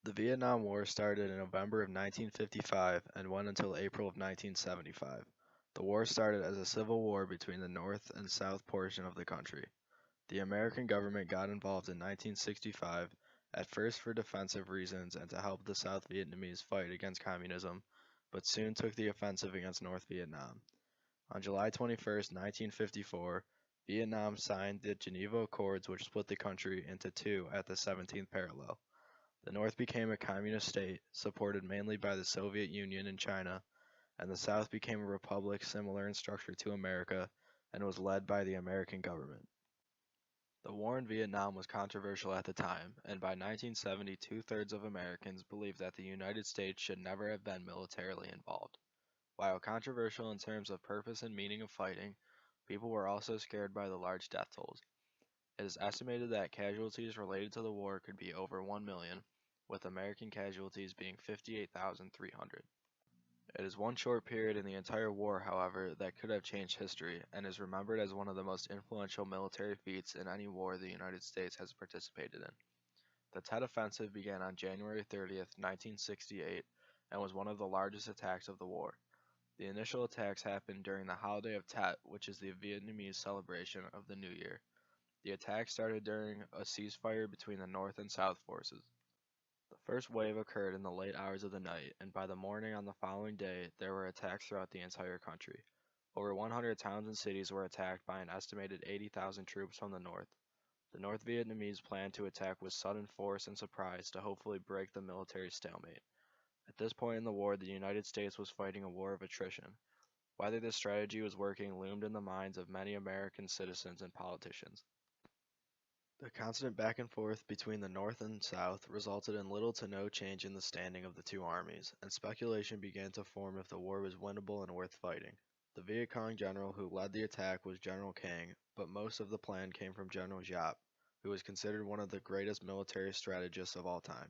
The Vietnam War started in November of 1955 and went until April of 1975. The war started as a civil war between the north and south portion of the country. The American government got involved in 1965, at first for defensive reasons and to help the South Vietnamese fight against communism, but soon took the offensive against North Vietnam. On July 21, 1954, Vietnam signed the Geneva Accords, which split the country into two at the 17th parallel. The North became a communist state, supported mainly by the Soviet Union and China, and the South became a republic similar in structure to America and was led by the American government. The war in Vietnam was controversial at the time, and by 1970, two-thirds of Americans believed that the United States should never have been militarily involved. While controversial in terms of purpose and meaning of fighting, people were also scared by the large death tolls. It is estimated that casualties related to the war could be over 1 million, with American casualties being 58,300. It is one short period in the entire war, however, that could have changed history, and is remembered as one of the most influential military feats in any war the United States has participated in. The Tet Offensive began on January 30th, 1968, and was one of the largest attacks of the war. The initial attacks happened during the holiday of Tet, which is the Vietnamese celebration of the New Year. The attack started during a ceasefire between the North and South forces. The first wave occurred in the late hours of the night, and by the morning on the following day there were attacks throughout the entire country. Over 100 towns and cities were attacked by an estimated 80,000 troops from the North. The North Vietnamese planned to attack with sudden force and surprise to hopefully break the military stalemate. At this point in the war, the United States was fighting a war of attrition. Whether this strategy was working loomed in the minds of many American citizens and politicians. The constant back and forth between the North and South resulted in little to no change in the standing of the two armies, and speculation began to form if the war was winnable and worth fighting. The Viet Cong general who led the attack was General Kang, but most of the plan came from General Giap, who was considered one of the greatest military strategists of all time.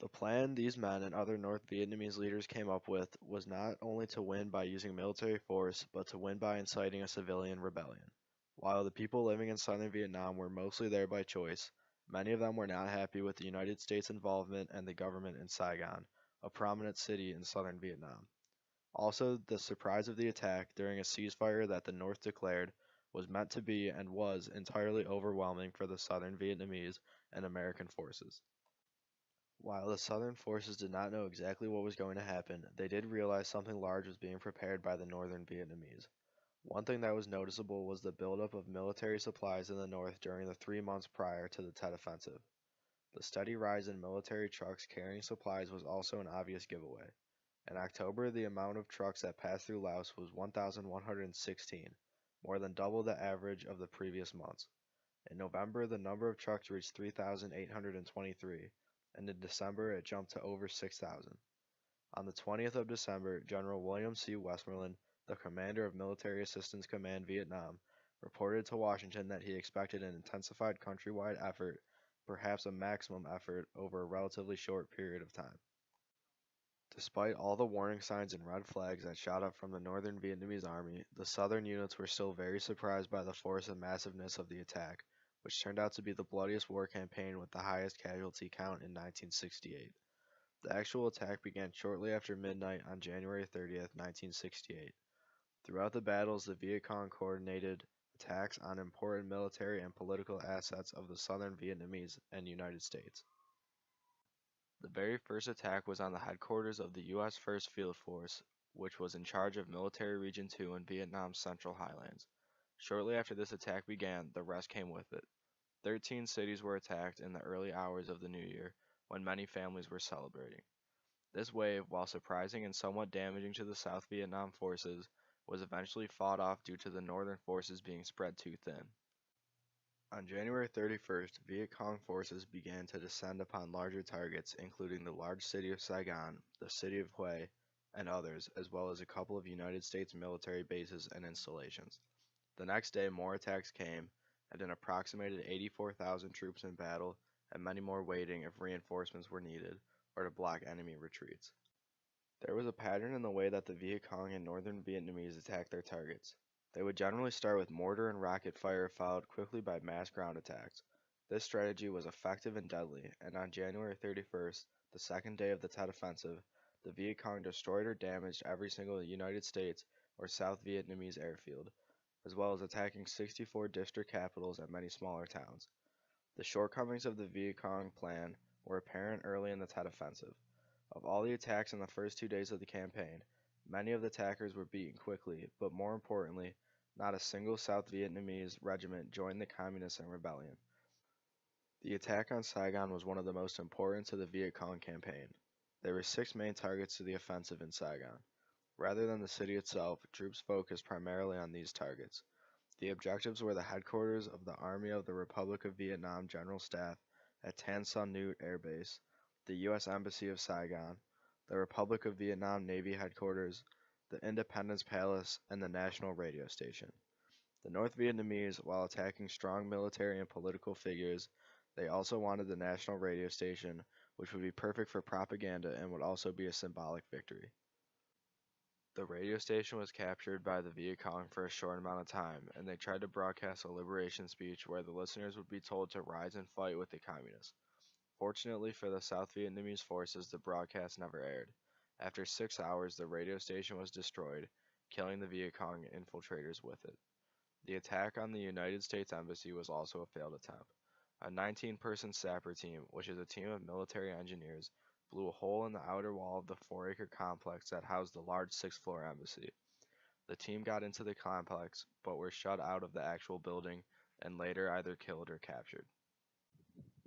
The plan these men and other North Vietnamese leaders came up with was not only to win by using military force, but to win by inciting a civilian rebellion. While the people living in southern Vietnam were mostly there by choice, many of them were not happy with the United States involvement and the government in Saigon, a prominent city in southern Vietnam. Also, the surprise of the attack during a ceasefire that the North declared was meant to be and was entirely overwhelming for the southern Vietnamese and American forces. While the Southern forces did not know exactly what was going to happen, they did realize something large was being prepared by the Northern Vietnamese. One thing that was noticeable was the buildup of military supplies in the North during the 3 months prior to the Tet Offensive. The steady rise in military trucks carrying supplies was also an obvious giveaway. In October, the amount of trucks that passed through Laos was 1,116, more than double the average of the previous months. In November, the number of trucks reached 3,823, and in December it jumped to over 6,000. On the 20th of December, General William C. Westmoreland, the commander of Military Assistance Command Vietnam, reported to Washington that he expected an intensified countrywide effort, perhaps a maximum effort, over a relatively short period of time. Despite all the warning signs and red flags that shot up from the Northern Vietnamese army, the Southern units were still very surprised by the force and massiveness of the attack, which turned out to be the bloodiest war campaign with the highest casualty count in 1968. The actual attack began shortly after midnight on January 30th, 1968. Throughout the battles, the Viet Cong coordinated attacks on important military and political assets of the Southern Vietnamese and United States. The very first attack was on the headquarters of the U.S. First Field Force, which was in charge of Military Region 2 in Vietnam's Central Highlands. Shortly after this attack began, the rest came with it. 13 cities were attacked in the early hours of the new year, when many families were celebrating. This wave, while surprising and somewhat damaging to the South Vietnam forces, was eventually fought off due to the northern forces being spread too thin. On January 31st, Viet Cong forces began to descend upon larger targets, including the large city of Saigon, the city of Hue, and others, as well as a couple of United States military bases and installations. The next day, more attacks came, and an approximated 84,000 troops in battle, and many more waiting if reinforcements were needed, or to block enemy retreats. There was a pattern in the way that the Viet Cong and Northern Vietnamese attacked their targets. They would generally start with mortar and rocket fire, followed quickly by mass ground attacks. This strategy was effective and deadly, and on January 31st, the second day of the Tet Offensive, the Viet Cong destroyed or damaged every single United States or South Vietnamese airfield, as well as attacking 64 district capitals and many smaller towns. The shortcomings of the Viet Cong plan were apparent early in the Tet Offensive. Of all the attacks in the first 2 days of the campaign, many of the attackers were beaten quickly, but more importantly, not a single South Vietnamese regiment joined the communists in rebellion. The attack on Saigon was one of the most important to the Viet Cong campaign. There were six main targets to the offensive in Saigon. Rather than the city itself, troops focused primarily on these targets. The objectives were the headquarters of the Army of the Republic of Vietnam General Staff at Tan Son Nhut Air Base, the U.S. Embassy of Saigon, the Republic of Vietnam Navy Headquarters, the Independence Palace, and the National Radio Station. The North Vietnamese, while attacking strong military and political figures, they also wanted the national radio station, which would be perfect for propaganda and would also be a symbolic victory. The radio station was captured by the Viet Cong for a short amount of time, and they tried to broadcast a liberation speech where the listeners would be told to rise and fight with the communists. Fortunately for the South Vietnamese forces, the broadcast never aired. After 6 hours, the radio station was destroyed, killing the Viet Cong infiltrators with it. The attack on the United States Embassy was also a failed attempt. A 19-person sapper team, which is a team of military engineers, blew a hole in the outer wall of the 4-acre complex that housed the large 6th-floor embassy. The team got into the complex, but were shut out of the actual building and later either killed or captured.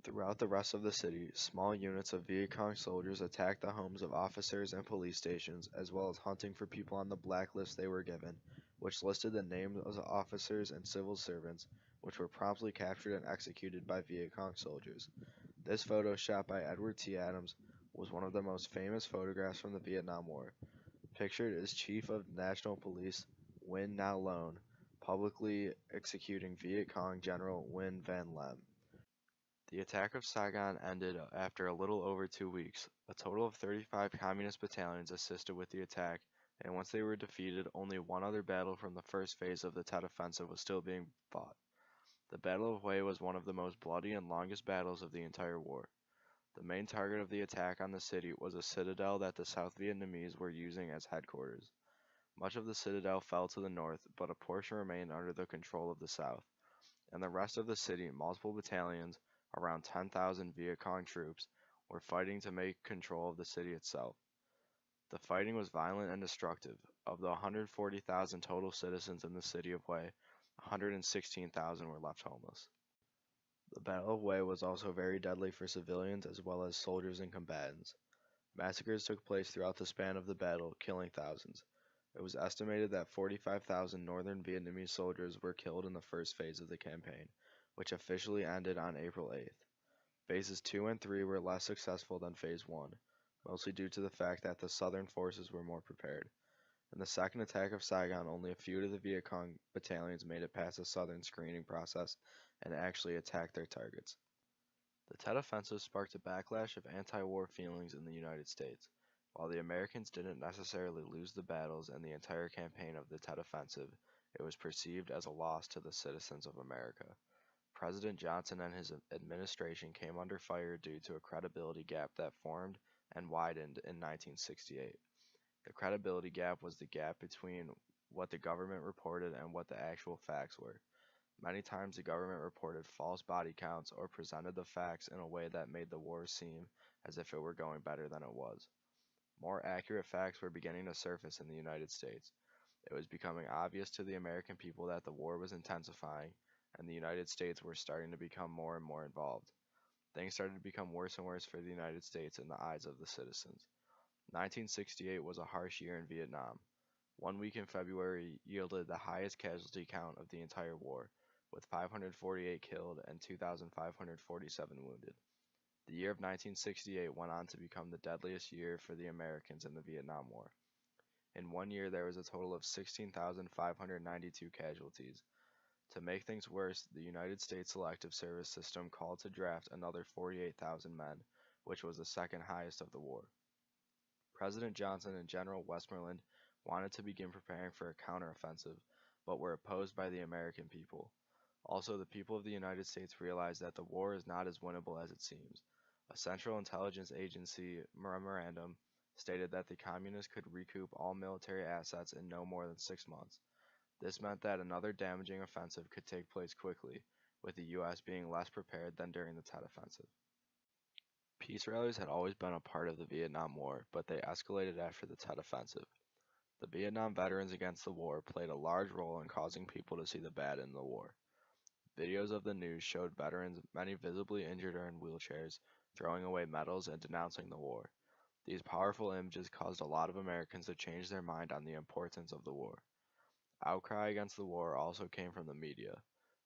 Throughout the rest of the city, small units of Viet Cong soldiers attacked the homes of officers and police stations, as well as hunting for people on the blacklist they were given, which listed the names of officers and civil servants, which were promptly captured and executed by Viet Cong soldiers. This photo, shot by Edward T. Adams, was one of the most famous photographs from the Vietnam War. Pictured is Chief of National Police Nguyen Nha Loan, publicly executing Viet Cong General Nguyen Van Lem. The attack of Saigon ended after a little over 2 weeks. A total of 35 communist battalions assisted with the attack, and once they were defeated, only one other battle from the first phase of the Tet Offensive was still being fought. The Battle of Hue was one of the most bloody and longest battles of the entire war. The main target of the attack on the city was a citadel that the South Vietnamese were using as headquarters. Much of the citadel fell to the north, but a portion remained under the control of the South. In the rest of the city, multiple battalions, around 10,000 Viet Cong troops, were fighting to make control of the city itself. The fighting was violent and destructive. Of the 140,000 total citizens in the city of Hue, 116,000 were left homeless. The Battle of Hue was also very deadly for civilians as well as soldiers and combatants. Massacres took place throughout the span of the battle, killing thousands. It was estimated that 45,000 northern Vietnamese soldiers were killed in the first phase of the campaign, which officially ended on April 8th. Phases 2 and 3 were less successful than Phase 1, mostly due to the fact that the southern forces were more prepared. In the second attack of Saigon, only a few of the Viet Cong battalions made it past the southern screening process and actually attacked their targets. The Tet Offensive sparked a backlash of anti-war feelings in the United States. While the Americans didn't necessarily lose the battles and the entire campaign of the Tet Offensive, it was perceived as a loss to the citizens of America. President Johnson and his administration came under fire due to a credibility gap that formed and widened in 1968. The credibility gap was the gap between what the government reported and what the actual facts were. Many times the government reported false body counts or presented the facts in a way that made the war seem as if it were going better than it was. More accurate facts were beginning to surface in the United States. It was becoming obvious to the American people that the war was intensifying, and the United States were starting to become more and more involved. Things started to become worse and worse for the United States in the eyes of the citizens. 1968 was a harsh year in Vietnam. 1 week in February yielded the highest casualty count of the entire war, with 548 killed and 2,547 wounded. The year of 1968 went on to become the deadliest year for the Americans in the Vietnam War. In 1 year, there was a total of 16,592 casualties. To make things worse, the United States Selective Service System called to draft another 48,000 men, which was the second highest of the war. President Johnson and General Westmoreland wanted to begin preparing for a counteroffensive, but were opposed by the American people. Also, the people of the United States realized that the war is not as winnable as it seems. A Central Intelligence Agency memorandum stated that the communists could recoup all military assets in no more than 6 months. This meant that another damaging offensive could take place quickly, with the U.S. being less prepared than during the Tet Offensive. Peace rallies had always been a part of the Vietnam War, but they escalated after the Tet Offensive. The Vietnam Veterans Against the War played a large role in causing people to see the bad in the war. Videos of the news showed veterans, many visibly injured or in wheelchairs, throwing away medals and denouncing the war. These powerful images caused a lot of Americans to change their mind on the importance of the war. Outcry against the war also came from the media.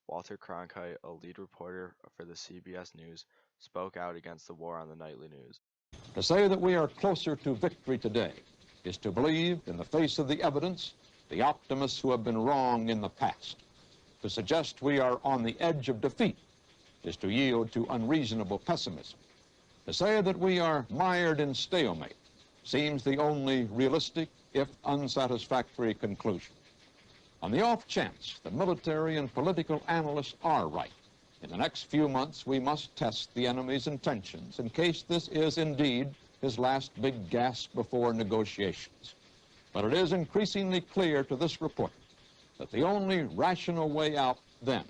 Walter Cronkite, a lead reporter for the CBS News, spoke out against the war on the nightly news. To say that we are closer to victory today is to believe, in the face of the evidence, the optimists who have been wrong in the past. To suggest we are on the edge of defeat is to yield to unreasonable pessimism. To say that we are mired in stalemate seems the only realistic, if unsatisfactory, conclusion. On the off chance that military and political analysts are right, in the next few months we must test the enemy's intentions in case this is indeed his last big gasp before negotiations. But it is increasingly clear to this report that the only rational way out then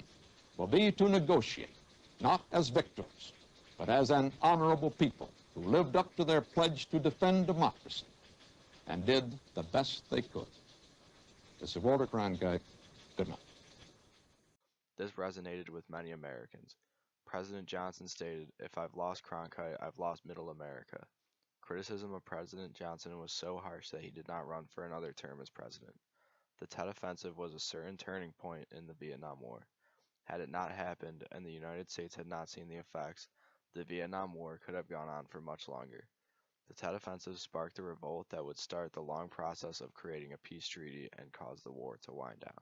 will be to negotiate, not as victors, but as an honorable people who lived up to their pledge to defend democracy and did the best they could. This is Walter Cronkite. Good night. This resonated with many Americans. President Johnson stated, "If I've lost Cronkite, I've lost Middle America." Criticism of President Johnson was so harsh that he did not run for another term as president. The Tet Offensive was a certain turning point in the Vietnam War. Had it not happened, and the United States had not seen the effects, the Vietnam War could have gone on for much longer. The Tet Offensive sparked a revolt that would start the long process of creating a peace treaty and cause the war to wind down.